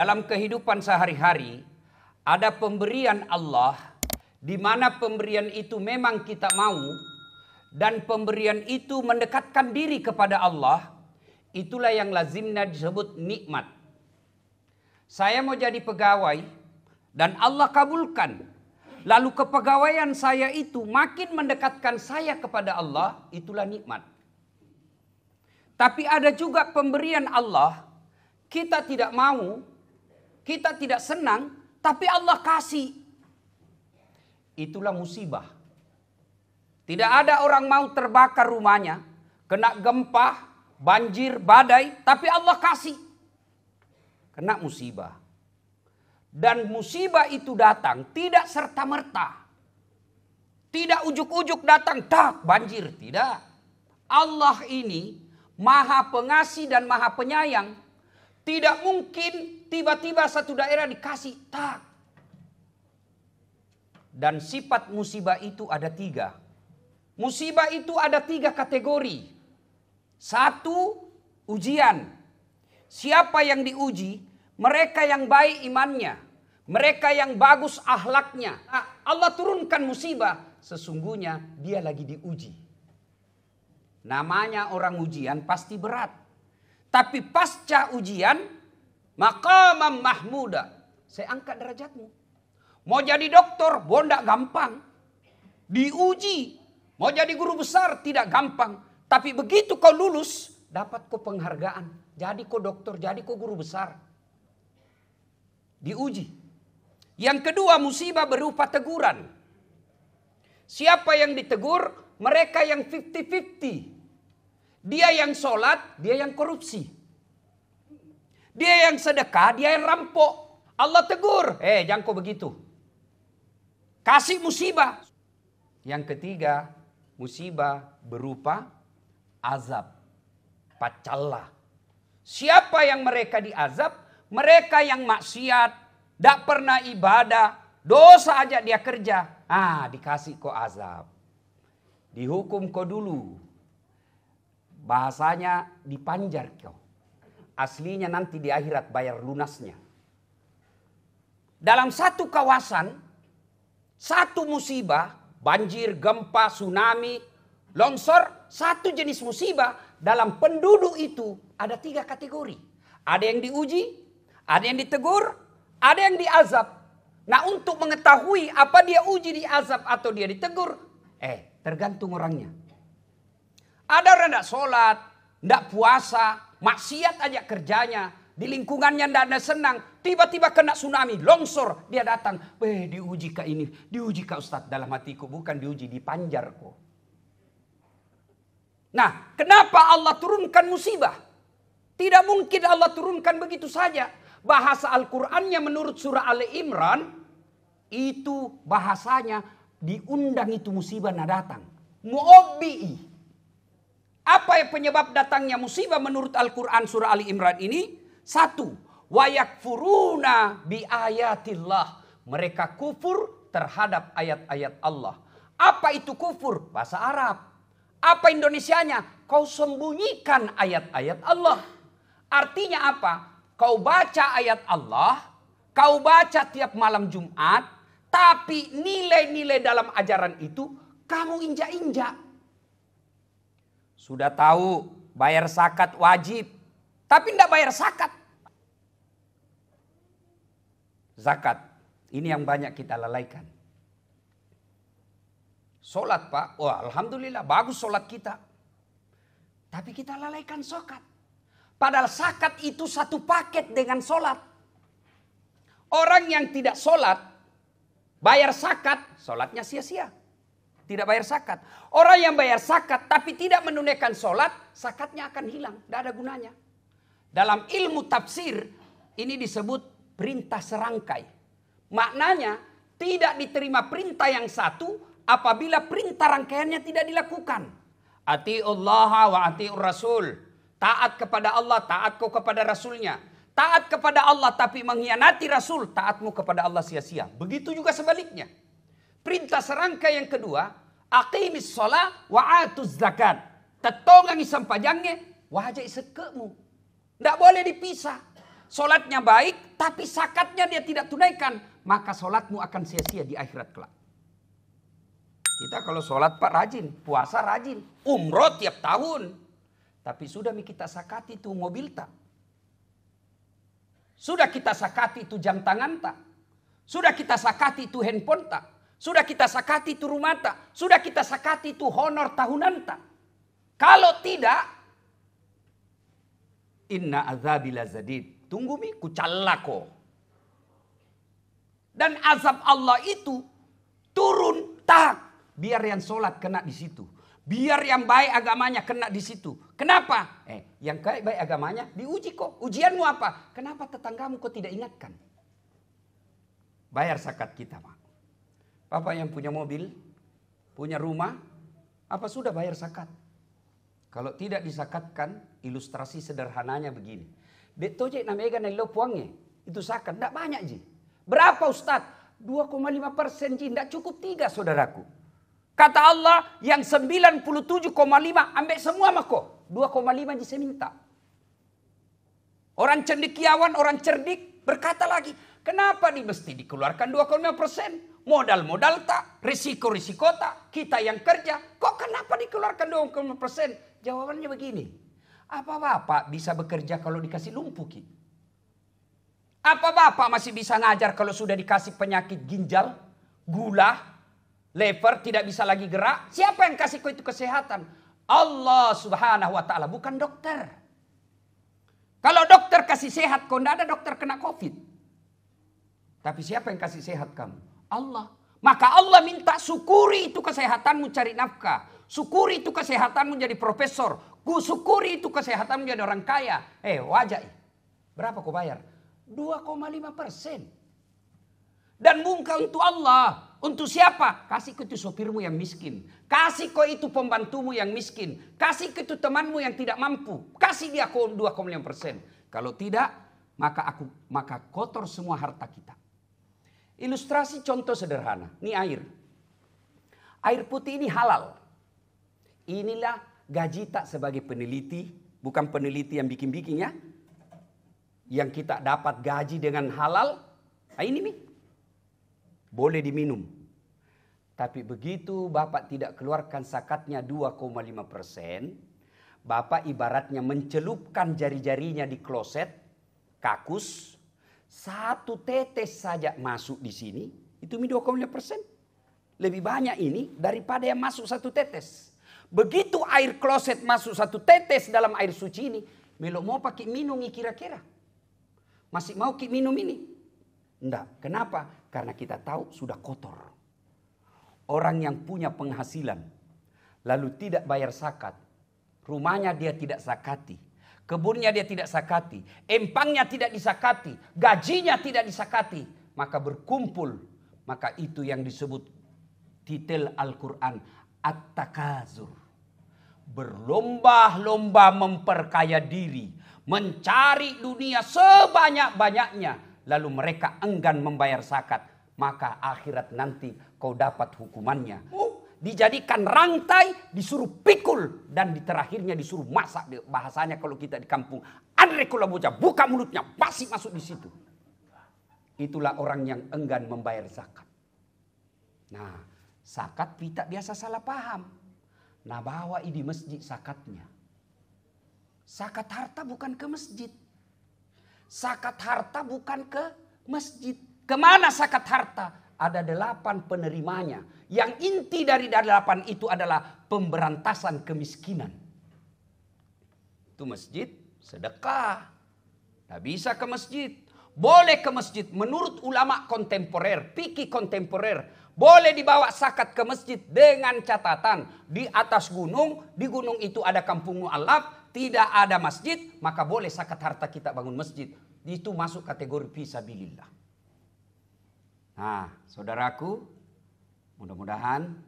Dalam kehidupan sehari-hari ada pemberian Allah di mana pemberian itu memang kita mau dan pemberian itu mendekatkan diri kepada Allah. Itulah yang lazimnya disebut nikmat. Saya mau jadi pegawai dan Allah kabulkan. Lalu kepegawaian saya itu makin mendekatkan saya kepada Allah, itulah nikmat. Tapi ada juga pemberian Allah, kita tidak mau, kita tidak senang, tapi Allah kasih. Itulah musibah. Tidak ada orang mau terbakar rumahnya, kena gempa, banjir, badai, tapi Allah kasih. Kena musibah. Dan musibah itu datang tidak serta-merta. Tidak ujuk-ujuk datang, tak banjir. Tidak. Allah ini Maha Pengasih dan Maha Penyayang. Tidak mungkin tiba-tiba satu daerah dikasih, tak. Dan sifat musibah itu ada 3. Musibah itu ada 3 kategori. 1, ujian. Siapa yang diuji? Mereka yang baik imannya. Mereka yang bagus akhlaknya. Nah, Allah turunkan musibah. Sesungguhnya dia lagi diuji. Namanya orang ujian pasti berat. Tapi pasca ujian, maqamam mahmuda. Saya angkat derajatmu. Mau jadi dokter, bondak gampang. Diuji. Mau jadi guru besar, tidak gampang. Tapi begitu kau lulus, dapat kau penghargaan. Jadi kau dokter, jadi kau guru besar. Diuji. Yang kedua, musibah berupa teguran. Siapa yang ditegur? Mereka yang 50-50. Dia yang sholat, dia yang korupsi. Dia yang sedekah, dia yang rampok. Allah tegur, jangan kau begitu. Kasih musibah. Yang ketiga, musibah berupa azab. Pacallah. Siapa yang mereka diazab? Mereka yang maksiat, tidak pernah ibadah, dosa aja dia kerja. Dikasih kau azab. Dihukum kau dulu. Bahasanya dipanjar kau. Aslinya nanti di akhirat bayar lunasnya. Dalam satu kawasan, satu musibah, banjir, gempa, tsunami, longsor, satu jenis musibah. Dalam penduduk itu ada 3 kategori. Ada yang diuji, ada yang ditegur, ada yang diazab. Nah, untuk mengetahui apa dia uji, diazab atau dia ditegur, tergantung orangnya. Ada orang tidak sholat, tidak puasa, maksiat aja kerjanya. Di lingkungannya tidak ada senang. Tiba-tiba kena tsunami, longsor. Dia datang, diuji kah ini? Diuji kah Ustaz? Dalam hatiku, bukan diuji, dipanjar kok. Nah, kenapa Allah turunkan musibah? Tidak mungkin Allah turunkan begitu saja. Bahasa Al-Qur'annya menurut surah Ali Imran, itu bahasanya diundang itu musibah datang. Mu'obbi'i. Apa yang penyebab datangnya musibah menurut Al-Quran surah Ali Imran ini? 1. Wa yakfuruna bi ayatillah. Mereka kufur terhadap ayat-ayat Allah. Apa itu kufur? Bahasa Arab. Apa Indonesianya? Kau sembunyikan ayat-ayat Allah. Artinya apa? Kau baca ayat Allah, kau baca tiap malam Jumat, tapi nilai-nilai dalam ajaran itu kamu injak-injak. Sudah tahu bayar zakat wajib, tapi tidak bayar zakat. Zakat, ini yang banyak kita lalaikan. Solat Pak, alhamdulillah bagus solat kita. Tapi kita lalaikan zakat. Padahal zakat itu satu paket dengan solat. Orang yang tidak solat, bayar zakat, solatnya sia-sia. Tidak bayar zakat. Orang yang bayar zakat tapi tidak menunaikan solat, zakatnya akan hilang. Tidak ada gunanya. Dalam ilmu tafsir, ini disebut perintah serangkai. Maknanya, tidak diterima perintah yang satu apabila perintah rangkaiannya tidak dilakukan. Ati'ullaha wa ati'ur rasul. Taat kepada Allah, taat kau kepada Rasulnya. Taat kepada Allah tapi mengkhianati Rasul, taatmu kepada Allah sia-sia. Begitu juga sebaliknya. Perintah serangkai yang kedua, aqimis sholat wa atuz zakat. Tetongang isam pajangnya, wajah sekemu. Tidak boleh dipisah. solatnya baik, tapi zakatnya dia tidak tunaikan, maka solatmu akan sia-sia di akhirat kelak. Kita kalau solat Pak rajin, puasa rajin, umroh tiap tahun. Tapi sudah kita zakati itu mobil tak? Sudah kita zakati itu jam tangan tak? Sudah kita zakati itu handphone tak? Sudah kita zakati itu rumah tak? Sudah kita zakati itu honor tahunan tak? Kalau tidak, inna azabi lazadid. Tunggu mi kucallako. Dan azab Allah itu turun tak. Biar yang sholat kena di situ. Biar yang baik agamanya kena di situ. Kenapa? Yang baik agamanya diuji kok. Ujianmu apa? Kenapa tetanggamu kok tidak ingatkan? Bayar zakat kita, Pak. Bapak yang punya mobil, punya rumah, apa sudah bayar zakat? Kalau tidak disakatkan, ilustrasi sederhananya begini. Detoje namanya nilo puangnya, itu zakat, tidak banyak ji. Berapa Ustadz? 2,5% ji, tidak cukup 3 saudaraku. Kata Allah yang 97,5 ambil semua mako. 2,5 ji saya minta. Orang cendekiawan, orang cerdik berkata lagi, kenapa mesti dikeluarkan 2,5%? Modal-modal tak, risiko-risiko tak, kita yang kerja, kok kenapa dikeluarkan 2,5%? Jawabannya begini, apa Bapak bisa bekerja kalau dikasih lumpuh? Apa Bapak masih bisa ngajar kalau sudah dikasih penyakit ginjal, gula, lever, tidak bisa lagi gerak? Siapa yang kasih kau itu kesehatan? Allah Subhanahu wa ta'ala, bukan dokter. Kalau dokter kasih sehat, kau tidak ada dokter kena COVID. Tapi siapa yang kasih sehat kamu? Allah. Maka Allah minta syukuri itu kesehatanmu cari nafkah. Syukuri itu kesehatanmu jadi profesor. Syukuri itu kesehatanmu jadi orang kaya. Wajah. Berapa kau bayar? 2,5%. Dan muka untuk Allah. Untuk siapa? Kasih ke itu sopirmu yang miskin. Kasih ke itu pembantumu yang miskin. Kasih ke itu temanmu yang tidak mampu. Kasih dia 2,5%. Kalau tidak, maka kotor semua harta kita. Ilustrasi contoh sederhana. Ini air. Air putih ini halal. Inilah gaji tak sebagai peneliti. Bukan peneliti yang bikin-bikin ya. Yang kita dapat gaji dengan halal. Ini nih. Boleh diminum. Tapi begitu Bapak tidak keluarkan zakatnya 2,5%. Bapak ibaratnya mencelupkan jari-jarinya di kloset. Kakus. 1 tetes saja masuk di sini, itu 2,5%. Lebih banyak ini daripada yang masuk 1 tetes. Begitu air kloset masuk 1 tetes dalam air suci ini, melo mau pakai minum kira-kira. Masih mau minum ini? Enggak. Kenapa? Karena kita tahu sudah kotor. Orang yang punya penghasilan, lalu tidak bayar zakat, rumahnya dia tidak zakati. Kebunnya dia tidak zakati, empangnya tidak disakati, gajinya tidak disakati, maka berkumpul, maka itu yang disebut titel Al-Quran At-Takazur. Berlomba-lomba memperkaya diri, mencari dunia sebanyak-banyaknya, lalu mereka enggan membayar zakat, maka akhirat nanti kau dapat hukumannya. Dijadikan rantai, disuruh pikul, dan di terakhirnya disuruh masak. Bahasanya kalau kita di kampung, andre kula bocah, buka mulutnya, pasti masuk di situ. Itulah orang yang enggan membayar zakat. Nah, zakat kita biasa salah paham. Nah, bawa di masjid zakatnya. Zakat harta bukan ke masjid. Zakat harta bukan ke masjid. Kemana zakat harta? Ada 8 penerimanya. Yang inti dari 8 itu adalah pemberantasan kemiskinan. Itu masjid, sedekah. Tidak bisa ke masjid. Boleh ke masjid menurut ulama kontemporer, fikih kontemporer. Boleh dibawa zakat ke masjid dengan catatan. Di atas gunung, di gunung itu ada kampung mu'alaf, tidak ada masjid, maka boleh zakat harta kita bangun masjid. Itu masuk kategori fisabilillah. Nah, saudaraku, mudah-mudahan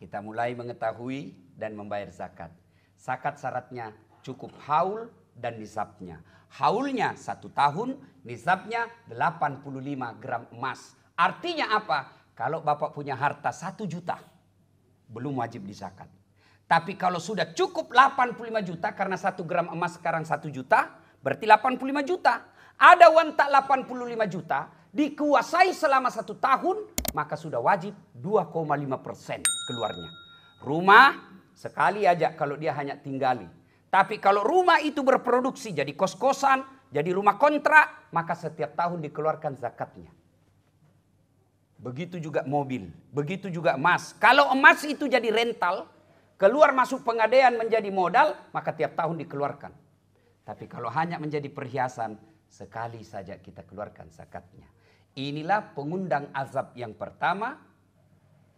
kita mulai mengetahui dan membayar zakat. Zakat syaratnya cukup haul dan nisabnya. Haulnya 1 tahun, nisabnya 85 gram emas. Artinya apa? Kalau Bapak punya harta 1 juta, belum wajib dizakat. Tapi kalau sudah cukup 85 juta, karena 1 gram emas sekarang 1 juta, berarti 85 juta. Ada wanita 85 juta, dikuasai selama 1 tahun, maka sudah wajib 2,5% keluarnya. Rumah sekali aja kalau dia hanya tinggali. Tapi kalau rumah itu berproduksi jadi kos-kosan, jadi rumah kontrak, maka setiap tahun dikeluarkan zakatnya. Begitu juga mobil, begitu juga emas. Kalau emas itu jadi rental, keluar masuk pengadaian menjadi modal, maka tiap tahun dikeluarkan. Tapi kalau hanya menjadi perhiasan, sekali saja kita keluarkan zakatnya. Inilah pengundang azab yang pertama.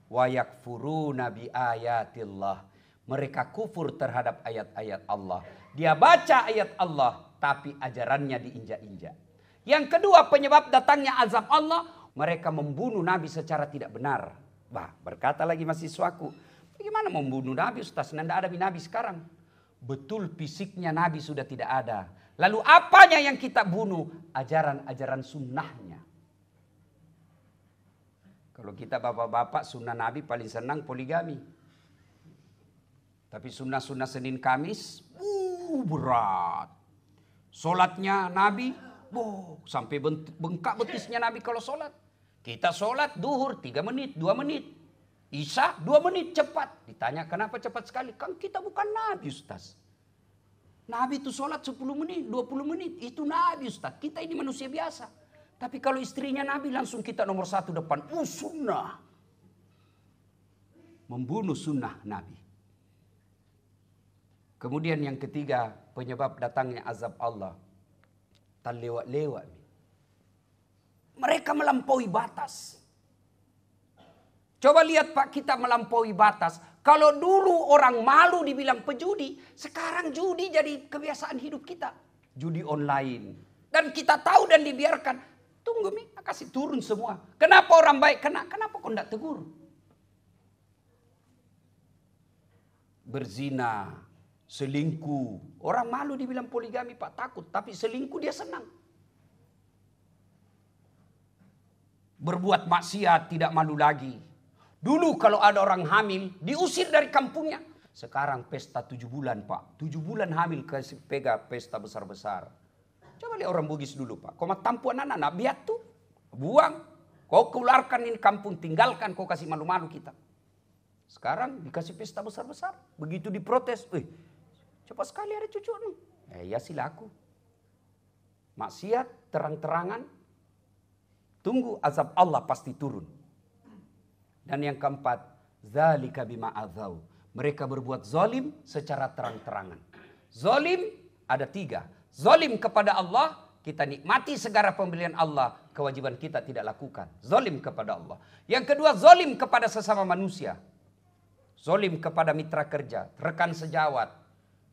Wa yakfuruna bi ayatillah. Mereka kufur terhadap ayat-ayat Allah. Dia baca ayat Allah, tapi ajarannya diinjak-injak. Yang kedua penyebab datangnya azab Allah, mereka membunuh Nabi secara tidak benar. Berkata lagi mahasiswaku, bagaimana membunuh Nabi Ustaz? Tidak ada Nabi sekarang. Betul fisiknya Nabi sudah tidak ada. Lalu apanya yang kita bunuh? Ajaran-ajaran sunnahnya. Kalau kita bapak-bapak sunnah Nabi paling senang poligami. Tapi sunnah-sunnah Senin Kamis, berat. Solatnya Nabi, sampai bengkak betisnya Nabi kalau solat. Kita solat duhur 3 menit, 2 menit. Isya 2 menit cepat. Ditanya kenapa cepat sekali? Kan kita bukan Nabi Ustaz. Nabi itu solat 10 menit, 20 menit. Itu Nabi Ustaz. Kita ini manusia biasa. Tapi kalau istrinya Nabi langsung kita nomor 1 depan. Sunnah. Membunuh sunnah Nabi. Kemudian yang ketiga penyebab datangnya azab Allah. Terlewat-lewat. Mereka melampaui batas. Coba lihat Pak, kita melampaui batas. Kalau dulu orang malu dibilang pejudi, sekarang judi jadi kebiasaan hidup kita. Judi online. Dan kita tahu dan dibiarkan. Tunggu kasih turun semua. Kenapa orang baik kena? Kenapa kau tidak tegur? Berzina, selingkuh. Orang malu dibilang poligami Pak, takut. Tapi selingkuh dia senang. Berbuat maksiat tidak malu lagi. Dulu kalau ada orang hamil diusir dari kampungnya. Sekarang pesta 7 bulan Pak. 7 bulan hamil kasih pesta besar-besar. Coba lihat orang Bugis dulu Pak. Kau tampu anak-anak biat tuh. Buang. Kau keluarkan ini kampung, tinggalkan, kau kasih malu-malu kita. Sekarang dikasih pesta besar-besar. Begitu diprotes. Cepat sekali ada cucu. Ya silaku. Maksiat terang-terangan. Tunggu azab Allah pasti turun. Dan yang keempat, zalika bima adzau. Mereka berbuat zalim secara terang-terangan. Zalim ada 3. Zalim kepada Allah, kita nikmati segala pemberian Allah, kewajiban kita tidak lakukan. Zalim kepada Allah. Yang kedua, zalim kepada sesama manusia. Zalim kepada mitra kerja, rekan sejawat.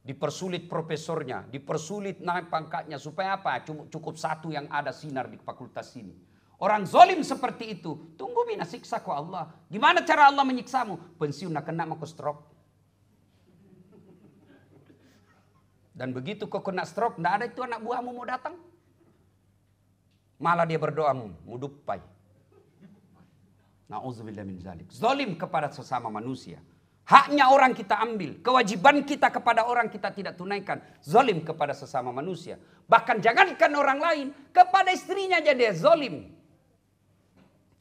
Dipersulit profesornya, dipersulit naik pangkatnya. Supaya apa? Cukup 1 yang ada sinar di fakultas ini. Orang zalim seperti itu, tunggu mina siksa ku Allah. Gimana cara Allah menyiksamu? Pensiun nak kena mau stroke. Dan begitu kau kena stroke, tidak ada itu anak buahmu mau datang. Malah dia berdoa, mudupai. Na'udzubillah min zalik. Zalim kepada sesama manusia. Haknya orang kita ambil. Kewajiban kita kepada orang kita tidak tunaikan. Zalim kepada sesama manusia. Bahkan jangankan orang lain, kepada istrinya aja dia zalim.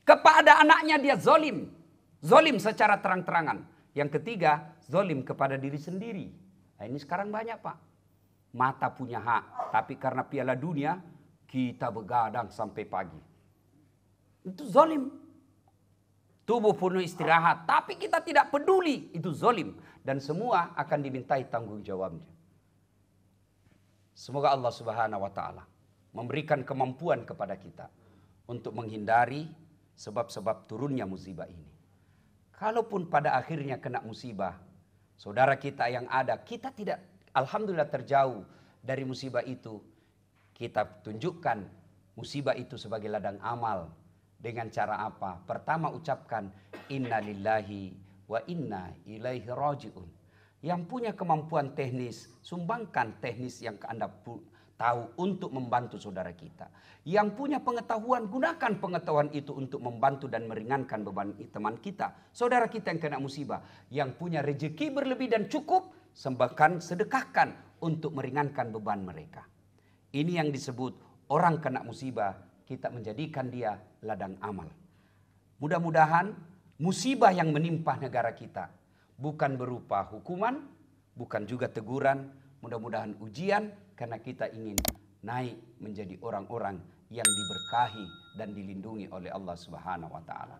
Kepada anaknya dia zalim. Zalim secara terang-terangan. Yang ketiga, zalim kepada diri sendiri. Nah, ini sekarang banyak Pak. Mata punya hak. Tapi karena Piala Dunia, kita begadang sampai pagi. Itu zalim. Tubuh penuh istirahat. Tapi kita tidak peduli. Itu zalim. Dan semua akan dimintai tanggung jawabnya. Semoga Allah Subhanahu wa Ta'ala memberikan kemampuan kepada kita untuk menghindari sebab-sebab turunnya musibah ini. Kalaupun pada akhirnya kena musibah, saudara kita yang ada, kita tidak, alhamdulillah terjauh dari musibah itu. Kita tunjukkan musibah itu sebagai ladang amal. Dengan cara apa? Pertama ucapkan, inna lillahi wa inna ilaihi raji'un. Yang punya kemampuan teknis, sumbangkan teknis yang Anda tahu untuk membantu saudara kita. Yang punya pengetahuan, gunakan pengetahuan itu untuk membantu dan meringankan beban teman kita. Saudara kita yang kena musibah. Yang punya rezeki berlebih dan cukup, sedekahkan untuk meringankan beban mereka. Ini yang disebut orang kena musibah, kita menjadikan dia ladang amal. Mudah-mudahan musibah yang menimpa negara kita bukan berupa hukuman, bukan juga teguran, mudah-mudahan ujian karena kita ingin naik menjadi orang-orang yang diberkahi dan dilindungi oleh Allah Subhanahu wa taala.